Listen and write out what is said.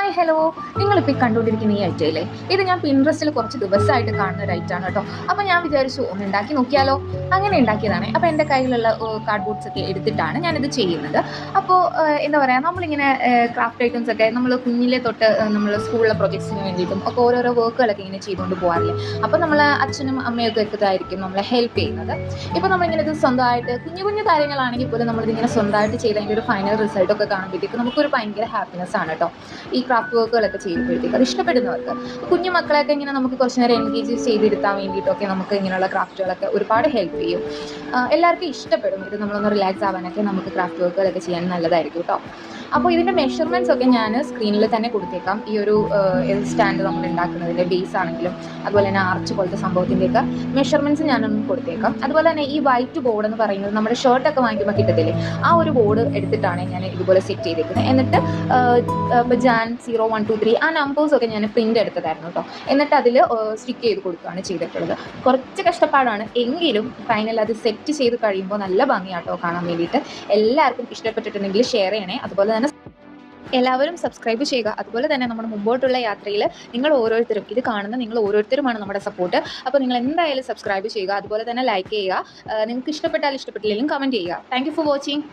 Hi hello, നിങ്ങളിപ്പോൾ കണ്ടുകൊണ്ടിരിക്കുന്ന ഈ ഐറ്റമില്ലേ, ഇത് ഞാൻ പിൻട്രസ്റ്റിൽ കുറച്ച് ദിവസമായിട്ട് കാണുന്ന ഒരു ഐറ്റമാണ് കേട്ടോ. അപ്പോൾ ഞാൻ വിചാരിച്ചു ഒന്ന് ഉണ്ടാക്കി നോക്കിയാലോ. അങ്ങനെ ഉണ്ടാക്കിയതാണ്. അപ്പോൾ എൻ്റെ കയ്യിലുള്ള കാർഡ്ബോർഡ്സ് ഒക്കെ എടുത്തിട്ടാണ് ഞാനിത് ചെയ്യുന്നത്. അപ്പോൾ എന്താ പറയുക, നമ്മളിങ്ങനെ ക്രാഫ്റ്റ് ഐറ്റംസ് ഒക്കെ നമ്മൾ കുഞ്ഞിലെ തൊട്ട് നമ്മൾ സ്കൂളിലെ പ്രൊജക്ട്സിന് വേണ്ടിയിട്ടും ഒക്കെ ഓരോരോ വർക്കുകളൊക്കെ ഇങ്ങനെ ചെയ്തുകൊണ്ട് പോകാറില്ലേ. അപ്പോൾ നമ്മൾ അച്ഛനും അമ്മയൊക്കെ ഇതായിരിക്കും നമ്മളെ ഹെൽപ്പ് ചെയ്യുന്നത്. ഇപ്പോൾ നമ്മളിങ്ങനെ ഇത് സ്വന്തമായിട്ട് കുഞ്ഞു കുഞ്ഞു കാര്യങ്ങളാണെങ്കിൽ പോലും നമ്മളിതിങ്ങനെ സ്വന്തമായിട്ട് ചെയ്ത് അതിൻ്റെ ഒരു ഫൈനൽ റിസൾട്ടൊക്കെ കാണുമ്പോഴത്തേക്ക് നമുക്കൊരു ഭയങ്കര ഹാപ്പിനെസ് ആണ് കേട്ടോ. ഈ ക്രാഫ്റ്റ് വർക്കുകളൊക്കെ ചെയ്യുമ്പോഴത്തേക്ക് അത് ഇഷ്ടപ്പെടുന്നവർക്ക്, കുഞ്ഞു മക്കളെയൊക്കെ ഇങ്ങനെ നമുക്ക് കുറച്ച് നേരം എൻഗേജ് ചെയ്തിരുത്താൻ വേണ്ടിയിട്ടൊക്കെ നമുക്ക് ഇങ്ങനെയുള്ള ക്രാഫ്റ്റുകളൊക്കെ ഒരുപാട് ഹെൽപ്പ് ചെയ്യും. എല്ലാവർക്കും ഇഷ്ടപ്പെടും. ഇത് നമ്മളൊന്ന് റിലാക്സ് ആവാനൊക്കെ നമുക്ക് ക്രാഫ്റ്റ് വർക്കുകളൊക്കെ ചെയ്യാൻ നല്ലതായിരിക്കും കേട്ടോ. അപ്പോൾ ഇതിൻ്റെ മെഷർമെൻറ്റ്സ് ഒക്കെ ഞാൻ സ്ക്രീനിൽ തന്നെ കൊടുത്തേക്കാം. ഈ ഒരു സ്റ്റാൻഡ് നമ്മൾ ഉണ്ടാക്കുന്നതിൻ്റെ ബേസ് ആണെങ്കിലും അതുപോലെ തന്നെ ആർച്ച് പോലത്തെ സംഭവത്തിൻ്റെയൊക്കെ മെഷർമെൻറ്റ്സ് ഞാനൊന്നും കൊടുത്തേക്കാം. അതുപോലെ തന്നെ ഈ വൈറ്റ് ബോർഡ് എന്ന് പറയുന്നത് നമ്മുടെ ഷർട്ടൊക്കെ വാങ്ങിക്കുമ്പോൾ കിട്ടത്തില്ലേ, ആ ഒരു ബോർഡ് എടുത്തിട്ടാണ് ഞാൻ ഇതുപോലെ സെറ്റ് ചെയ്തേക്കുന്നത്. എന്നിട്ട് ജാൻ 0, 1, 2, 3 ആ നമ്പേഴ്സൊക്കെ ഞാൻ പ്രിൻ്റ് എടുത്തതായിരുന്നു കേട്ടോ. എന്നിട്ട് അതിൽ സ്റ്റിക്ക് ചെയ്ത് കൊടുക്കുകയാണ് ചെയ്തിട്ടുള്ളത്. കുറച്ച് കഷ്ടപ്പാടാണ്, എങ്കിലും ഫൈനൽ അത് സെറ്റ് ചെയ്ത് കഴിയുമ്പോൾ നല്ല ഭംഗിയാട്ടോ കാണാൻ വേണ്ടിയിട്ട്. എല്ലാവർക്കും ഇഷ്ടപ്പെട്ടിട്ടുണ്ടെങ്കിൽ ഷെയർ ചെയ്യണേ. അതുപോലെ തന്നെ എല്ലാവരും സബ്സ്ക്രൈബ് ചെയ്യുക. അതുപോലെ തന്നെ നമ്മുടെ മുമ്പോട്ടുള്ള യാത്രയിൽ നിങ്ങൾ ഓരോരുത്തരും, ഇത് കാണുന്ന നിങ്ങൾ ഓരോരുത്തരുമാണ് നമ്മുടെ സപ്പോർട്ട്. അപ്പോൾ നിങ്ങൾ എന്തായാലും സബ്സ്ക്രൈബ് ചെയ്യുക. അതുപോലെ തന്നെ ലൈക്ക് ചെയ്യുക. നിങ്ങൾക്ക് ഇഷ്ടപ്പെട്ടാലും ഇഷ്ടപ്പെട്ടില്ലെങ്കിലും കമൻറ്റ് ചെയ്യുക. Thank you for watching.